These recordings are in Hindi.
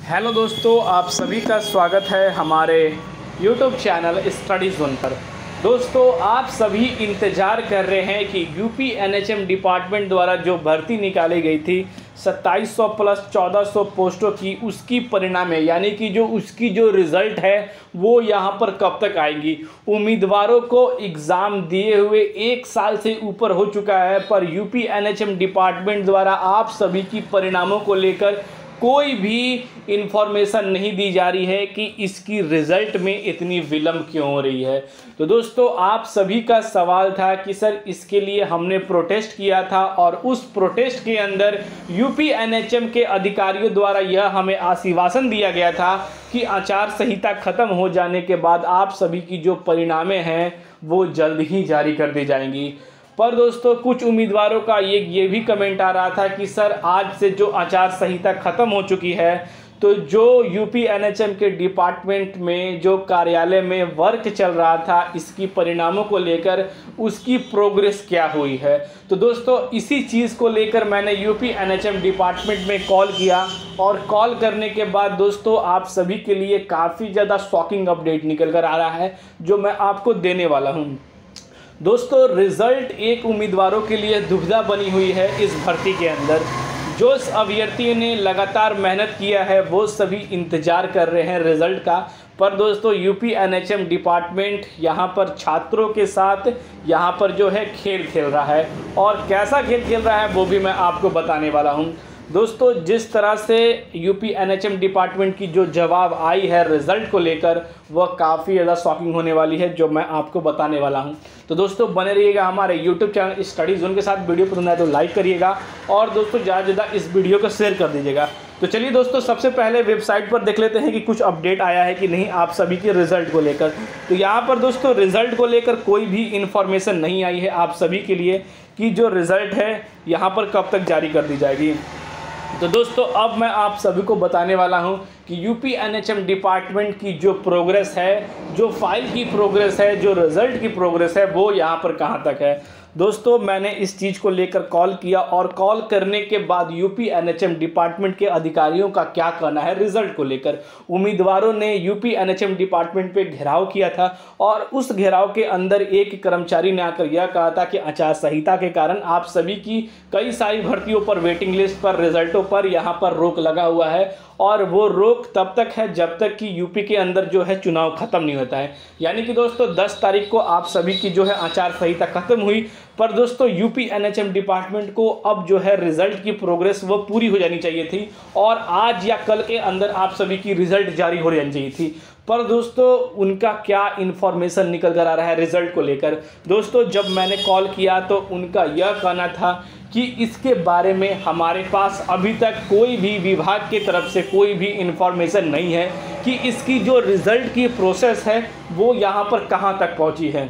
हेलो दोस्तों, आप सभी का स्वागत है हमारे YouTube चैनल स्टडी जोन पर। दोस्तों, आप सभी इंतज़ार कर रहे हैं कि यूपी एनएचएम डिपार्टमेंट द्वारा जो भर्ती निकाली गई थी 2700 प्लस 1400 पोस्टों की, उसकी परिणाम है यानी कि उसकी जो रिज़ल्ट है वो यहाँ पर कब तक आएंगी। उम्मीदवारों को एग्ज़ाम दिए हुए 1 साल से ऊपर हो चुका है, पर यूपी एनएचएम डिपार्टमेंट द्वारा आप सभी की परिणामों को लेकर कोई भी इंफॉर्मेशन नहीं दी जा रही है कि इसकी रिज़ल्ट में इतनी विलम्ब क्यों हो रही है। तो दोस्तों, आप सभी का सवाल था कि सर इसके लिए हमने प्रोटेस्ट किया था और उस प्रोटेस्ट के अंदर यूपी एनएचएम के अधिकारियों द्वारा यह हमें आश्वासन दिया गया था कि आचार संहिता खत्म हो जाने के बाद आप सभी की जो परिणामें हैं वो जल्द ही जारी कर दी जाएंगी। पर दोस्तों, कुछ उम्मीदवारों का ये भी कमेंट आ रहा था कि सर आज से जो आचार संहिता ख़त्म हो चुकी है, तो जो यूपी एनएचएम के डिपार्टमेंट में जो कार्यालय में वर्क चल रहा था, इसकी परिणामों को लेकर उसकी प्रोग्रेस क्या हुई है। तो दोस्तों, इसी चीज़ को लेकर मैंने यूपी एनएचएम डिपार्टमेंट में कॉल किया और कॉल करने के बाद दोस्तों आप सभी के लिए काफ़ी ज़्यादा शॉकिंग अपडेट निकल कर आ रहा है जो मैं आपको देने वाला हूँ। दोस्तों, रिज़ल्ट एक उम्मीदवारों के लिए दुविधा बनी हुई है इस भर्ती के अंदर। जो अभ्यर्थियों ने लगातार मेहनत किया है वो सभी इंतज़ार कर रहे हैं रिज़ल्ट का। पर दोस्तों, यूपी एनएचएम डिपार्टमेंट यहाँ पर छात्रों के साथ यहाँ पर जो है खेल खेल रहा है, और कैसा खेल खेल रहा है वो भी मैं आपको बताने वाला हूँ। दोस्तों, जिस तरह से यूपी एनएचएम डिपार्टमेंट की जो जवाब आई है रिज़ल्ट को लेकर, वह काफ़ी ज़्यादा शॉकिंग होने वाली है जो मैं आपको बताने वाला हूं। तो दोस्तों, बने रहिएगा हमारे यूट्यूब चैनल स्टडी जोन के साथ। वीडियो पसंद आए तो लाइक करिएगा और दोस्तों ज़्यादा से ज़्यादा इस वीडियो को शेयर कर दीजिएगा। तो चलिए दोस्तों, सबसे पहले वेबसाइट पर देख लेते हैं कि कुछ अपडेट आया है कि नहीं आप सभी के रिज़ल्ट को लेकर। तो यहाँ पर दोस्तों रिज़ल्ट को लेकर कोई भी इन्फॉर्मेशन नहीं आई है आप सभी के लिए कि जो रिज़ल्ट है यहाँ पर कब तक जारी कर दी जाएगी। तो दोस्तों, अब मैं आप सभी को बताने वाला हूं कि यूपी एनएचएम डिपार्टमेंट की जो प्रोग्रेस है, जो फाइल की प्रोग्रेस है, जो रिज़ल्ट की प्रोग्रेस है, वो यहां पर कहां तक है। दोस्तों, मैंने इस चीज़ को लेकर कॉल किया और कॉल करने के बाद यूपी एनएचएम डिपार्टमेंट के अधिकारियों का क्या कहना है रिज़ल्ट को लेकर। उम्मीदवारों ने यूपी एनएचएम डिपार्टमेंट पे घेराव किया था और उस घेराव के अंदर एक कर्मचारी ने आकर यह कहा था कि आचार संहिता के कारण आप सभी की कई सारी भर्तियों पर, वेटिंग लिस्ट पर, रिजल्टों पर यहाँ पर रोक लगा हुआ है, और वो रोक तब तक है जब तक कि यूपी के अंदर जो है चुनाव ख़त्म नहीं होता है। यानी कि दोस्तों 10 तारीख को आप सभी की जो है आचार संहिता ख़त्म हुई, पर दोस्तों यूपी एनएचएम डिपार्टमेंट को अब जो है रिज़ल्ट की प्रोग्रेस वो पूरी हो जानी चाहिए थी और आज या कल के अंदर आप सभी की रिज़ल्ट जारी हो जानी चाहिए थी। पर दोस्तों, उनका क्या इन्फॉर्मेशन निकल कर आ रहा है रिज़ल्ट को लेकर। दोस्तों, जब मैंने कॉल किया तो उनका यह कहना था कि इसके बारे में हमारे पास अभी तक कोई भी विभाग की तरफ से कोई भी इन्फॉर्मेशन नहीं है कि इसकी जो रिज़ल्ट की प्रोसेस है वो यहाँ पर कहाँ तक पहुँची है।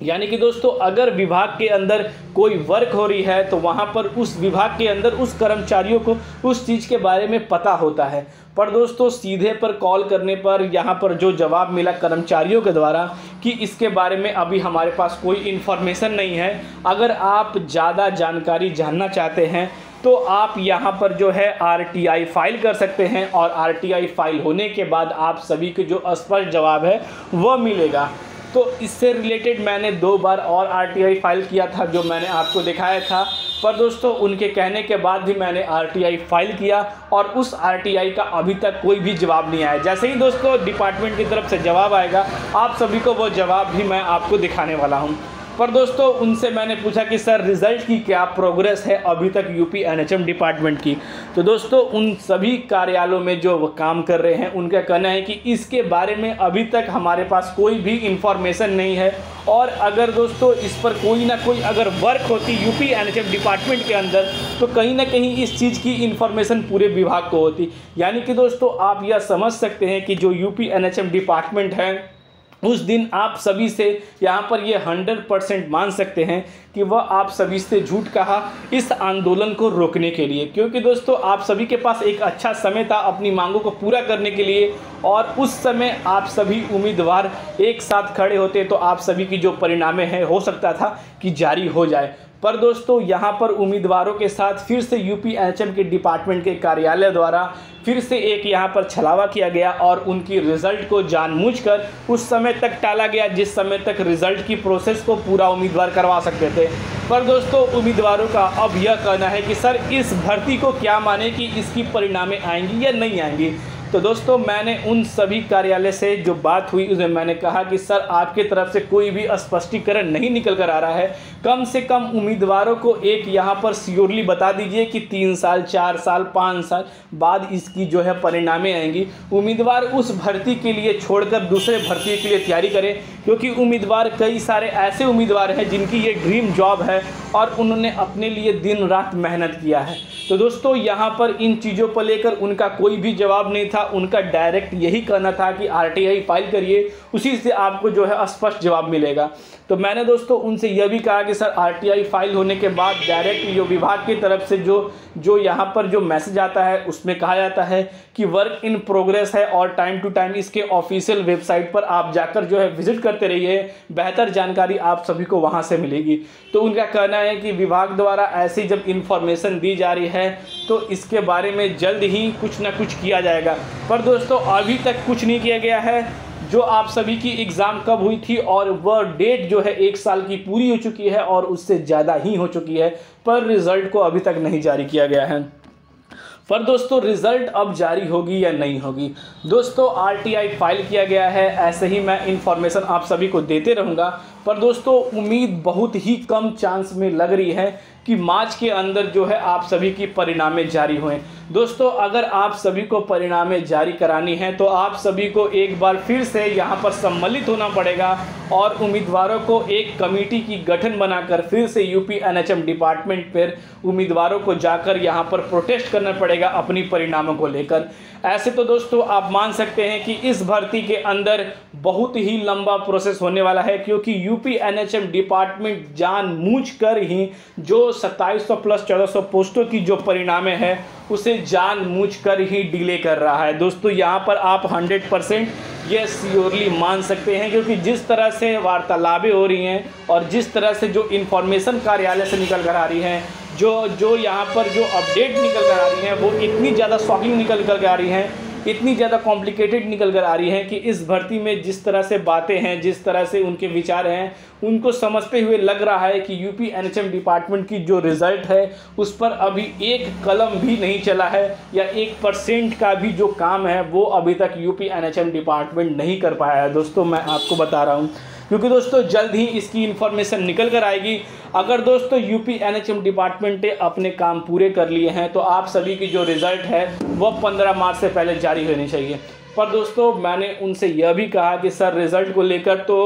यानी कि दोस्तों, अगर विभाग के अंदर कोई वर्क हो रही है तो वहाँ पर उस विभाग के अंदर उस कर्मचारियों को उस चीज़ के बारे में पता होता है। पर दोस्तों, सीधे पर कॉल करने पर यहाँ पर जो जवाब मिला कर्मचारियों के द्वारा कि इसके बारे में अभी हमारे पास कोई इन्फॉर्मेशन नहीं है। अगर आप ज़्यादा जानकारी जानना चाहते हैं तो आप यहाँ पर जो है आरटीआई फाइल कर सकते हैं, और आरटीआई फाइल होने के बाद आप सभी को जो स्पष्ट जवाब है वह मिलेगा। तो इससे रिलेटेड मैंने 2 बार और आरटीआई फाइल किया था जो मैंने आपको दिखाया था। पर दोस्तों, उनके कहने के बाद भी मैंने आरटीआई फाइल किया और उस आरटीआई का अभी तक कोई भी जवाब नहीं आया। जैसे ही दोस्तों डिपार्टमेंट की तरफ से जवाब आएगा आप सभी को वो जवाब भी मैं आपको दिखाने वाला हूँ। पर दोस्तों, उनसे मैंने पूछा कि सर रिज़ल्ट की क्या प्रोग्रेस है अभी तक यूपी एनएचएम डिपार्टमेंट की। तो दोस्तों, उन सभी कार्यालयों में जो वो काम कर रहे हैं उनका कहना है कि इसके बारे में अभी तक हमारे पास कोई भी इंफॉर्मेशन नहीं है, और अगर दोस्तों इस पर कोई ना कोई अगर वर्क होती यूपी एनएचएम डिपार्टमेंट के अंदर तो कहीं ना कहीं इस चीज़ की इन्फॉर्मेशन पूरे विभाग को होती। यानी कि दोस्तों, आप यह समझ सकते हैं कि जो यूपी एनएचएम डिपार्टमेंट है उस दिन आप सभी से यहाँ पर ये 100% मान सकते हैं कि वह आप सभी से झूठ कहा इस आंदोलन को रोकने के लिए, क्योंकि दोस्तों आप सभी के पास एक अच्छा समय था अपनी मांगों को पूरा करने के लिए, और उस समय आप सभी उम्मीदवार एक साथ खड़े होते तो आप सभी की जो परिणामें हैं हो सकता था कि जारी हो जाए। पर दोस्तों यहाँ पर उम्मीदवारों के साथ फिर से यूपी एनएचएम के डिपार्टमेंट के कार्यालय द्वारा फिर से एक यहाँ पर छलावा किया गया और उनकी रिज़ल्ट को जानबूझकर उस समय तक टाला गया जिस समय तक रिज़ल्ट की प्रोसेस को पूरा उम्मीदवार करवा सकते थे। पर दोस्तों उम्मीदवारों का अब यह कहना है कि सर इस भर्ती को क्या माने कि इसकी परिणामें आएंगी या नहीं आएंगी। तो दोस्तों मैंने उन सभी कार्यालय से जो बात हुई उसमें मैंने कहा कि सर आपकी तरफ से कोई भी स्पष्टीकरण नहीं निकल कर आ रहा है, कम से कम उम्मीदवारों को एक यहाँ पर श्योरली बता दीजिए कि 3 साल 4 साल 5 साल बाद इसकी जो है परिणामें आएंगी। उम्मीदवार उस भर्ती के लिए छोड़कर दूसरे भर्ती के लिए तैयारी करें, क्योंकि उम्मीदवार कई सारे ऐसे उम्मीदवार हैं जिनकी ये ड्रीम जॉब है और उन्होंने अपने लिए दिन रात मेहनत किया है। तो दोस्तों यहाँ पर इन चीज़ों पर लेकर उनका कोई भी जवाब नहीं था, उनका डायरेक्ट यही कहना था कि आरटीआई फाइल करिए, उसी से आपको जो है स्पष्ट जवाब मिलेगा। तो मैंने दोस्तों उनसे यह भी कहा कि सर आरटीआई फाइल होने के बाद डायरेक्ट जो विभाग की तरफ से जो यहाँ पर जो मैसेज आता है उसमें कहा जाता है कि वर्क इन प्रोग्रेस है और टाइम टू टाइम इसके ऑफिशियल वेबसाइट पर आप जाकर जो है विजिट करते रहिए, बेहतर जानकारी आप सभी को वहाँ से मिलेगी। तो उनका कहना है कि विभाग द्वारा ऐसी जब इन्फॉर्मेशन दी जा रही है तो इसके बारे में जल्द ही कुछ ना कुछ किया जाएगा। पर दोस्तों अभी तक कुछ नहीं किया गया है। जो आप सभी की एग्ज़ाम कब हुई थी और वह डेट जो है 1 साल की पूरी हो चुकी है और उससे ज़्यादा ही हो चुकी है, पर रिज़ल्ट को अभी तक नहीं जारी किया गया है। पर दोस्तों रिज़ल्ट अब जारी होगी या नहीं होगी, दोस्तों आरटीआई फाइल किया गया है, ऐसे ही मैं इन्फॉर्मेशन आप सभी को देते रहूँगा। पर दोस्तों उम्मीद बहुत ही कम चांस में लग रही है कि मार्च के अंदर जो है आप सभी की परिणामें जारी हुए। दोस्तों अगर आप सभी को परिणामें जारी करानी है तो आप सभी को एक बार फिर से यहाँ पर सम्मिलित होना पड़ेगा और उम्मीदवारों को एक कमेटी की गठन बनाकर फिर से यूपी एनएचएम डिपार्टमेंट पर उम्मीदवारों को जाकर यहाँ पर प्रोटेस्ट करना पड़ेगा अपनी परिणामों को लेकर। ऐसे तो दोस्तों आप मान सकते हैं कि इस भर्ती के अंदर बहुत ही लंबा प्रोसेस होने वाला है, क्योंकि यूपी एनएचएम डिपार्टमेंट जानबूझकर ही जो 2700 प्लस 1400 पोस्टों की जो परिणामें हैं उसे जानबूझकर ही डिले कर रहा है। दोस्तों यहाँ पर आप 100% ये श्योरली मान सकते हैं, क्योंकि जिस तरह से वार्तालापें हो रही हैं और जिस तरह से जो इन्फॉर्मेशन कार्यालय से निकल कर आ रही हैं, जो यहाँ पर जो अपडेट निकल कर आ रही हैं वो इतनी ज़्यादा शॉकिंग निकल कर आ रही हैं, इतनी ज़्यादा कॉम्प्लिकेटेड निकल कर आ रही हैं कि इस भर्ती में जिस तरह से बातें हैं, जिस तरह से उनके विचार हैं, उनको समझते हुए लग रहा है कि यूपी एनएचएम डिपार्टमेंट की जो रिज़ल्ट है उस पर अभी एक कलम भी नहीं चला है या 1% का भी जो काम है वो अभी तक यूपी एनएचएम डिपार्टमेंट नहीं कर पाया है। दोस्तों मैं आपको बता रहा हूँ, क्योंकि दोस्तों जल्द ही इसकी इन्फॉर्मेशन निकल कर आएगी। अगर दोस्तों यूपी एनएचएम डिपार्टमेंट ने अपने काम पूरे कर लिए हैं तो आप सभी की जो रिज़ल्ट है वह 15 मार्च से पहले जारी होनी चाहिए। पर दोस्तों मैंने उनसे यह भी कहा कि सर रिज़ल्ट को लेकर तो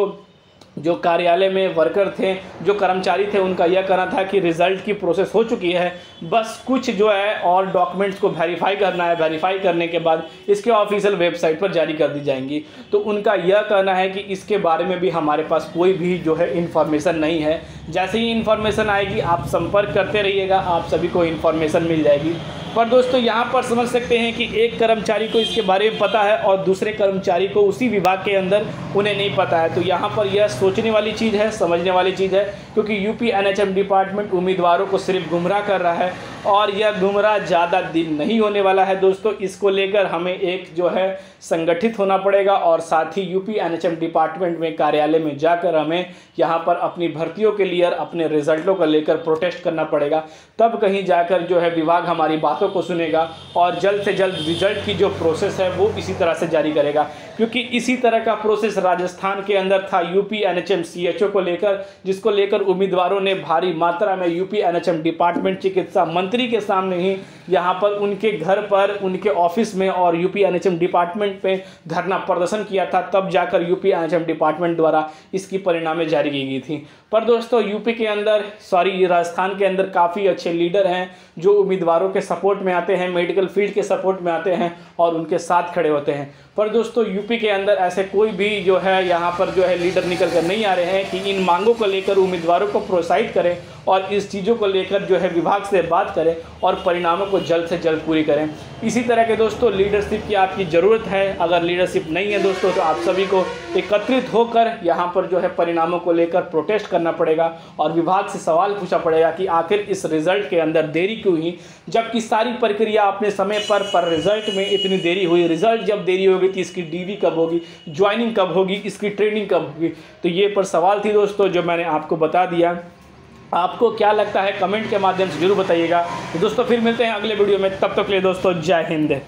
जो कार्यालय में वर्कर थे, जो कर्मचारी थे, उनका यह कहना था कि रिज़ल्ट की प्रोसेस हो चुकी है, बस कुछ जो है और डॉक्यूमेंट्स को वेरीफाई करना है, वेरीफाई करने के बाद इसके ऑफिशियल वेबसाइट पर जारी कर दी जाएंगी। तो उनका यह कहना है कि इसके बारे में भी हमारे पास कोई भी जो है इन्फॉर्मेशन नहीं है। जैसे ही इन्फॉर्मेशन आएगी आप संपर्क करते रहिएगा, आप सभी को इन्फॉर्मेशन मिल जाएगी। पर दोस्तों यहाँ पर समझ सकते हैं कि एक कर्मचारी को इसके बारे में पता है और दूसरे कर्मचारी को उसी विभाग के अंदर उन्हें नहीं पता है। तो यहाँ पर यह सोचने वाली चीज़ है, समझने वाली चीज़ है, क्योंकि यूपी एनएचएम डिपार्टमेंट उम्मीदवारों को सिर्फ गुमराह कर रहा है और यह गुमराह ज़्यादा दिन नहीं होने वाला है। दोस्तों इसको लेकर हमें एक जो है संगठित होना पड़ेगा और साथ ही यूपी एनएचएम डिपार्टमेंट में कार्यालय में जाकर हमें यहाँ पर अपनी भर्तियों के लिए अपने रिजल्टों को लेकर प्रोटेस्ट करना पड़ेगा। तब कहीं जाकर जो है विभाग हमारी बातों को सुनेगा और जल्द से जल्द रिजल्ट की जो प्रोसेस है वो इसी तरह से जारी करेगा, क्योंकि इसी तरह का प्रोसेस राजस्थान के अंदर था यूपी एनएचएम सीएचओ को लेकर, जिसको लेकर उम्मीदवारों ने भारी मात्रा में यूपी एनएचएम डिपार्टमेंट चिकित्सा मंत्री के सामने ही यहाँ पर उनके घर पर, उनके ऑफिस में और यूपी एनएचएम डिपार्टमेंट पे धरना प्रदर्शन किया था। तब जाकर यूपी एनएचएम डिपार्टमेंट द्वारा इसकी परिणामें जारी की गई थी। पर दोस्तों यूपी के अंदर राजस्थान के अंदर काफ़ी अच्छे लीडर हैं जो उम्मीदवारों के सपोर्ट में आते हैं, मेडिकल फील्ड के सपोर्ट में आते हैं और उनके साथ खड़े होते हैं। पर दोस्तों यूपी के अंदर ऐसे कोई भी जो है यहाँ पर जो है लीडर निकल कर नहीं आ रहे हैं कि इन मांगों को लेकर उम्मीदवारों को प्रोत्साहित करें और इस चीज़ों को लेकर जो है विभाग से बात करें और परिणामों को जल्द से जल्द पूरी करें। इसी तरह के दोस्तों लीडरशिप की आपकी ज़रूरत है। अगर लीडरशिप नहीं है दोस्तों तो आप सभी को एकत्रित होकर यहाँ पर जो है परिणामों को लेकर प्रोटेस्ट करना पड़ेगा और विभाग से सवाल पूछा पड़ेगा कि आखिर इस रिज़ल्ट के अंदर देरी क्यों हुई, जबकि सारी प्रक्रिया अपने समय पर रिज़ल्ट में इतनी देरी हुई। रिज़ल्ट जब देरी होगी तो इसकी डीवी कब होगी, ज्वाइनिंग कब होगी, इसकी ट्रेनिंग कब होगी। तो ये पर सवाल थी दोस्तों जो मैंने आपको बता दिया। आपको क्या लगता है कमेंट के माध्यम से जरूर बताइएगा। तो दोस्तों फिर मिलते हैं अगले वीडियो में, तब तक के लिए दोस्तों जय हिंद।